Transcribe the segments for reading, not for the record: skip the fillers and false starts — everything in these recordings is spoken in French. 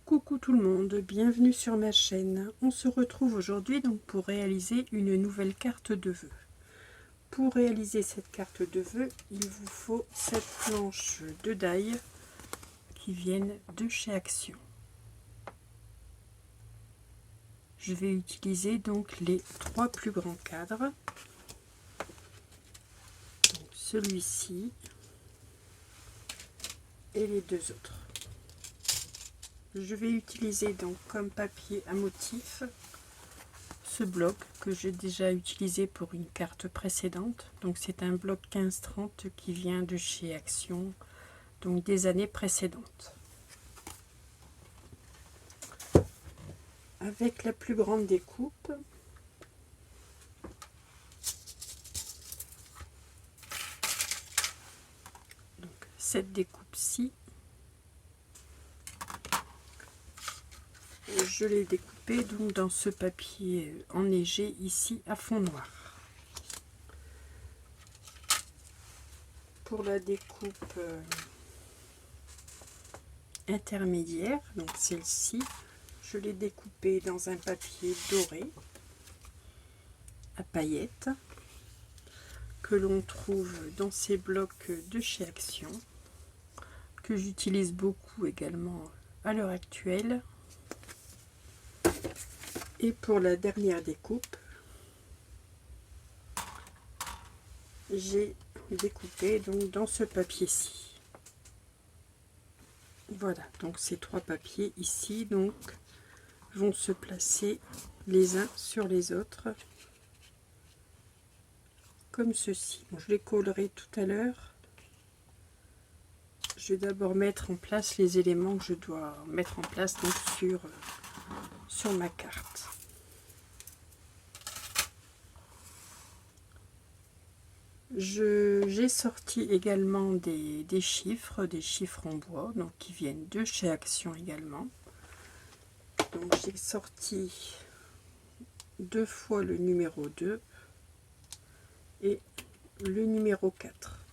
Coucou tout le monde, bienvenue sur ma chaîne. On se retrouve aujourd'hui donc pour réaliser une nouvelle carte de vœux. Pour réaliser cette carte de vœux, il vous faut cette planche de die qui viennent de chez Action. Je vais utiliser donc les trois plus grands cadres. Celui-ci et les deux autres. Je vais utiliser donc comme papier à motif ce bloc que j'ai déjà utilisé pour une carte précédente. Donc c'est un bloc 15-30 qui vient de chez Action, donc des années précédentes. Avec la plus grande découpe, donc cette découpe-ci, je l'ai découpé donc dans ce papier enneigé ici à fond noir. Pour la découpe intermédiaire, donc celle-ci, je l'ai découpée dans un papier doré à paillettes que l'on trouve dans ces blocs de chez Action, que j'utilise beaucoup également à l'heure actuelle. Et pour la dernière découpe, j'ai découpé donc dans ce papier-ci. Voilà, donc ces trois papiers ici donc vont se placer les uns sur les autres comme ceci. Bon, je les collerai tout à l'heure. Je vais d'abord mettre en place les éléments que je dois mettre en place donc sur ma carte. J'ai sorti également des chiffres en bois, donc qui viennent de chez Action également. Donc j'ai sorti deux fois le numéro 2 et le numéro 4.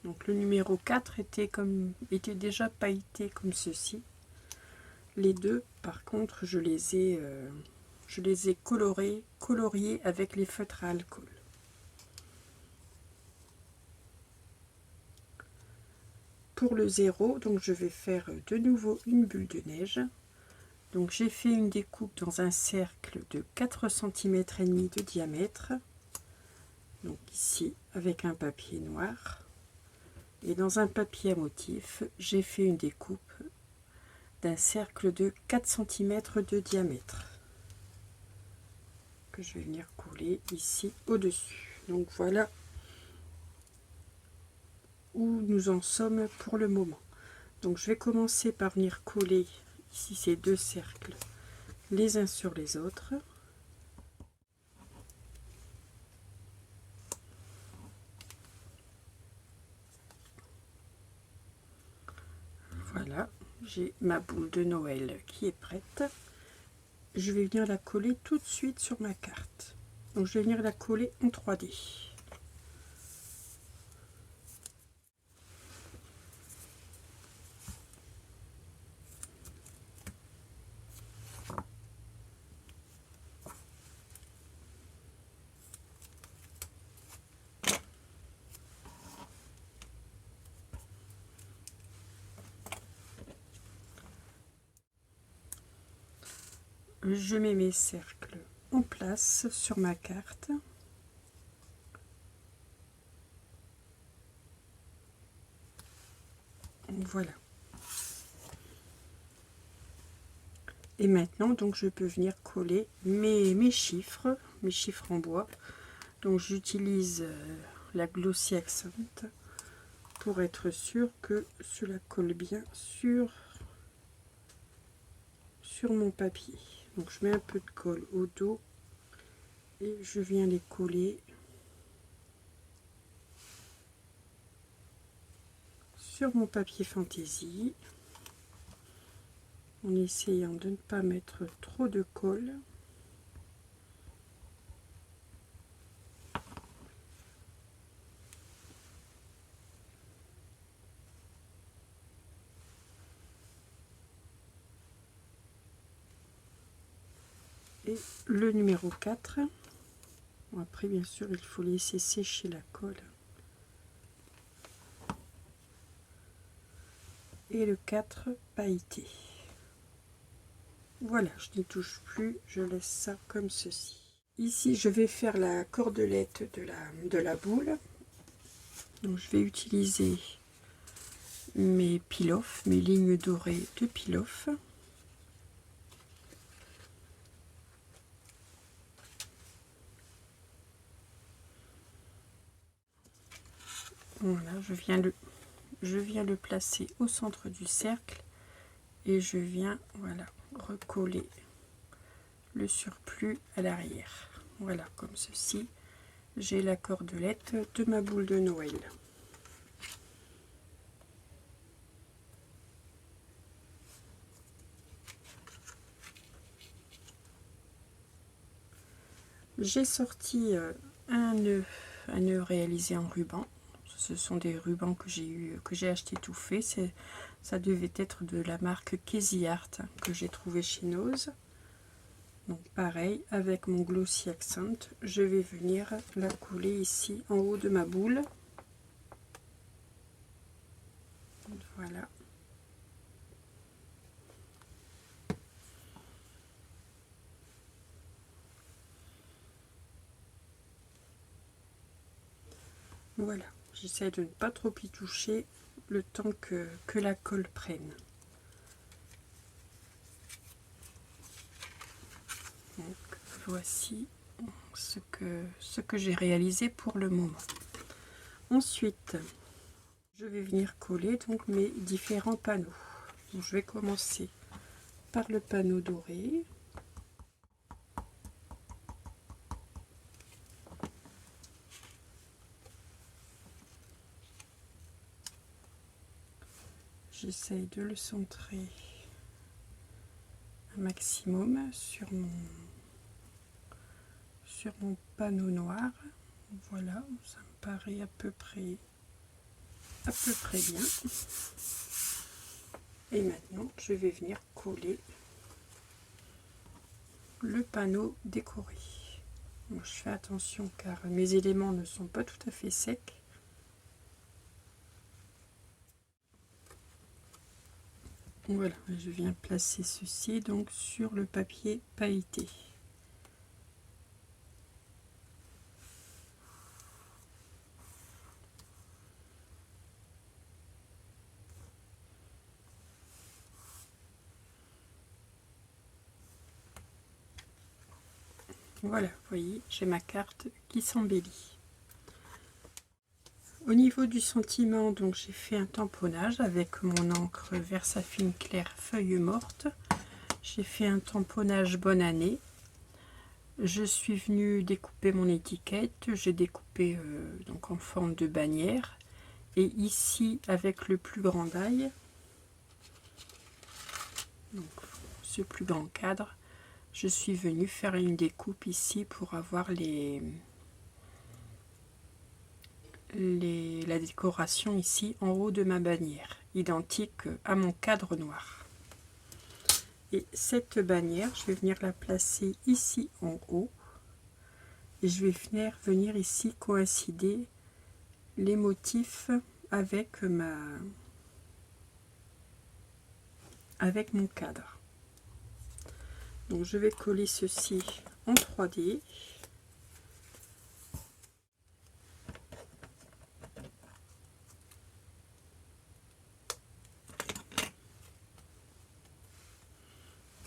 Donc le numéro 4 était déjà pailleté comme ceci. Les deux, par contre, je les ai coloriés avec les feutres à alcool. Pour le 0, donc je vais faire de nouveau une bulle de neige. Donc j'ai fait une découpe dans un cercle de 4 cm et demi de diamètre. Donc ici avec un papier noir. Et dans un papier à motif, j'ai fait une découpe d'un cercle de 4 cm de diamètre que je vais venir coller ici au-dessus. Donc voilà où nous en sommes pour le moment. Donc je vais commencer par venir coller ici ces deux cercles les uns sur les autres. Voilà, j'ai ma boule de Noël qui est prête. Je vais venir la coller tout de suite sur ma carte. Donc je vais venir la coller en 3D. Je mets mes cercles en place sur ma carte. Voilà. Et maintenant, donc, je peux venir coller mes chiffres en bois. Donc, j'utilise la Glossy Accent pour être sûr que cela colle bien sur mon papier. Donc, je mets un peu de colle au dos et je viens les coller sur mon papier fantaisie, en essayant de ne pas mettre trop de colle. et le numéro 4. Bon, après bien sûr il faut laisser sécher la colle. Et le 4 pailleté. Voilà, je n'y touche plus, je laisse ça comme ceci. Ici je vais faire la cordelette de la boule. Donc je vais utiliser mes peel-off, mes lignes dorées de peel-off. Voilà, je viens le placer au centre du cercle et je viens, voilà, recoller le surplus à l'arrière. Voilà, comme ceci, j'ai la cordelette de ma boule de Noël. J'ai sorti un nœud réalisé en ruban. Ce sont des rubans que j'ai acheté tout fait. Ça devait être de la marque Casey Art que j'ai trouvé chez Nose. Donc pareil, avec mon Glossy Accent, je vais venir la coller ici en haut de ma boule. Voilà. Voilà, j'essaie de ne pas trop y toucher le temps que la colle prenne. Donc voici ce que j'ai réalisé pour le moment. Ensuite, je vais venir coller donc mes différents panneaux. Donc, je vais commencer par le panneau doré. J'essaye de le centrer un maximum sur mon panneau noir. Voilà, ça me paraît à peu près bien. Et maintenant, je vais venir coller le panneau décoré. Donc, je fais attention car mes éléments ne sont pas tout à fait secs. Voilà, je viens placer ceci donc sur le papier pailleté. Voilà, vous voyez, j'ai ma carte qui s'embellit. Au niveau du sentiment, donc j'ai fait un tamponnage avec mon encre Versafine clair feuille morte. J'ai fait un tamponnage bonne année. Je suis venue découper mon étiquette. J'ai découpé donc en forme de bannière. Et ici, avec le plus grand die, donc ce plus grand cadre, je suis venue faire une découpe ici pour avoir la décoration ici en haut de ma bannière, identique à mon cadre noir. Et cette bannière, je vais venir la placer ici en haut et je vais venir ici coïncider les motifs avec mon cadre. Donc je vais coller ceci en 3D.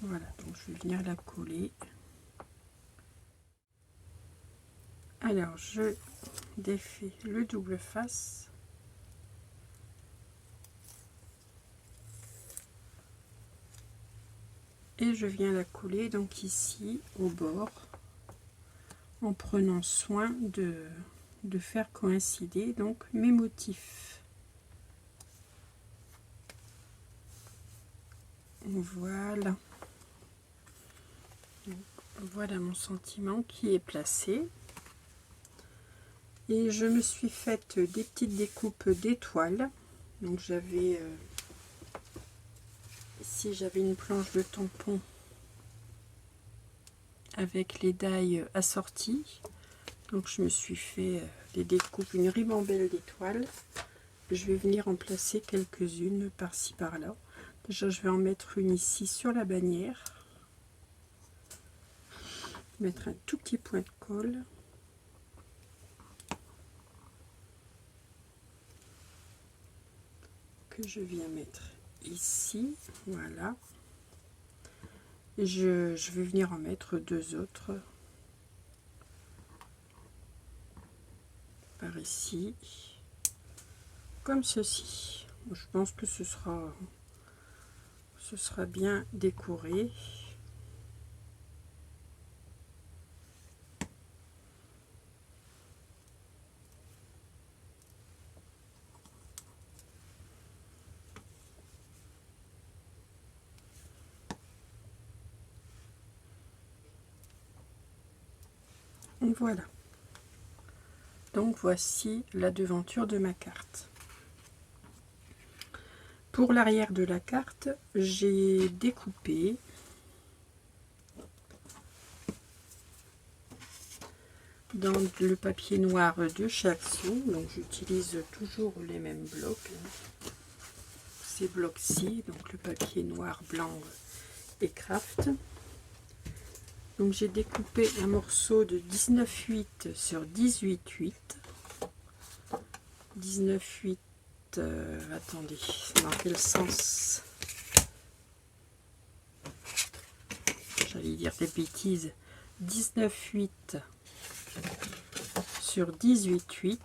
Voilà, donc je vais venir la coller. Alors je défais le double face. Et je viens la coller donc ici au bord en prenant soin de faire coïncider donc mes motifs. Voilà. Donc, voilà mon sentiment qui est placé. Et je me suis faite des petites découpes d'étoiles. Donc j'avais ici j'avais une planche de tampon avec les die assortis. Donc je me suis fait des découpes, une ribambelle d'étoiles. Je vais venir en placer quelques-unes par-ci par-là. Déjà je vais en mettre une ici sur la bannière. Mettre un tout petit point de colle. Que je viens mettre ici. Voilà. Et je vais venir en mettre deux autres. Par ici. Comme ceci. Je pense que ce sera bien décoré. Voilà. Donc voici la devanture de ma carte. Pour l'arrière de la carte, j'ai découpé dans le papier noir de chez Action. Donc j'utilise toujours les mêmes blocs. Ces blocs-ci, donc le papier noir, blanc et craft. Donc j'ai découpé un morceau de 19,8 sur 18,8. 19,8, attendez, dans quel sens? J'allais dire des bêtises. 19,8 sur 18,8.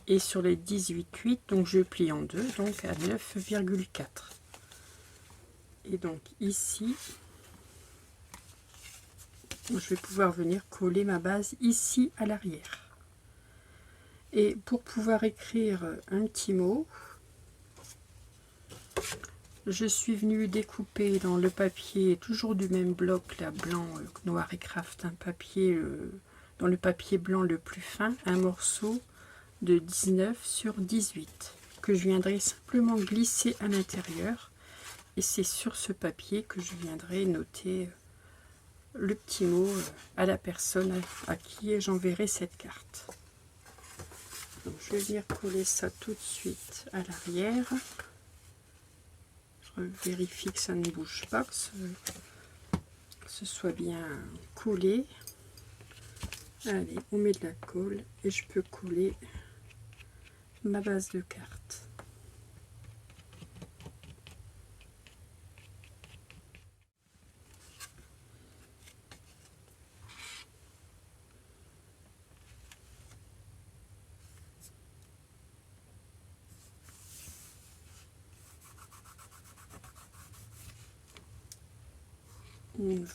Et sur les 18,8, donc je plie en deux, donc à 9,4. Et donc ici, je vais pouvoir venir coller ma base ici à l'arrière. Et pour pouvoir écrire un petit mot, je suis venue découper dans le papier, toujours du même bloc, là, blanc, noir et craft, un papier, dans le papier blanc le plus fin, un morceau de 19 sur 18, que je viendrai simplement glisser à l'intérieur. Et c'est sur ce papier que je viendrai noter le petit mot à la personne à qui j'enverrai cette carte. Donc je vais venir coller ça tout de suite à l'arrière. Je vérifie que ça ne bouge pas, que ce soit bien collé. Allez, on met de la colle et je peux coller ma base de carte.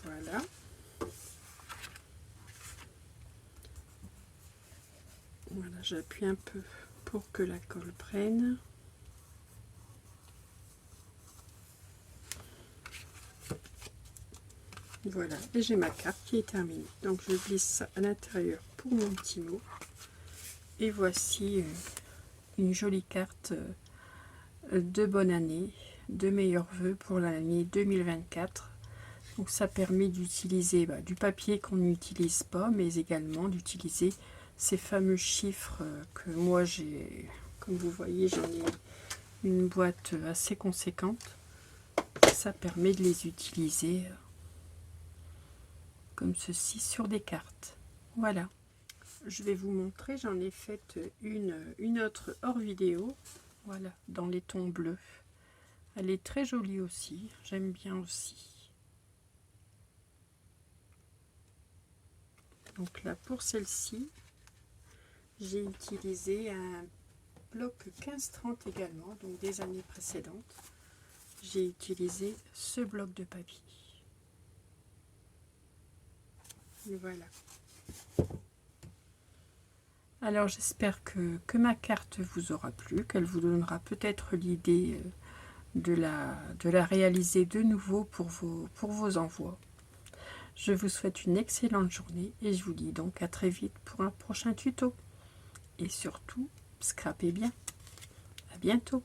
Voilà. Voilà, j'appuie un peu pour que la colle prenne. Voilà, et j'ai ma carte qui est terminée. Donc je glisse ça à l'intérieur pour mon petit mot. Et voici une jolie carte de bonne année, de meilleurs vœux pour l'année 2024. Donc ça permet d'utiliser du papier qu'on n'utilise pas, mais également d'utiliser ces fameux chiffres que moi j'ai, comme vous voyez, j'en ai une boîte assez conséquente. Ça permet de les utiliser comme ceci sur des cartes. Voilà. Je vais vous montrer, j'en ai fait une autre hors vidéo. Voilà, dans les tons bleus. Elle est très jolie aussi, j'aime bien aussi. Donc là, pour celle-ci, j'ai utilisé un bloc 15-30 également, donc des années précédentes. J'ai utilisé ce bloc de papier. Et voilà. Alors j'espère que ma carte vous aura plu, qu'elle vous donnera peut-être l'idée de la réaliser de nouveau pour vos envois. Je vous souhaite une excellente journée et je vous dis donc à très vite pour un prochain tuto. Et surtout, scrapez bien. À bientôt.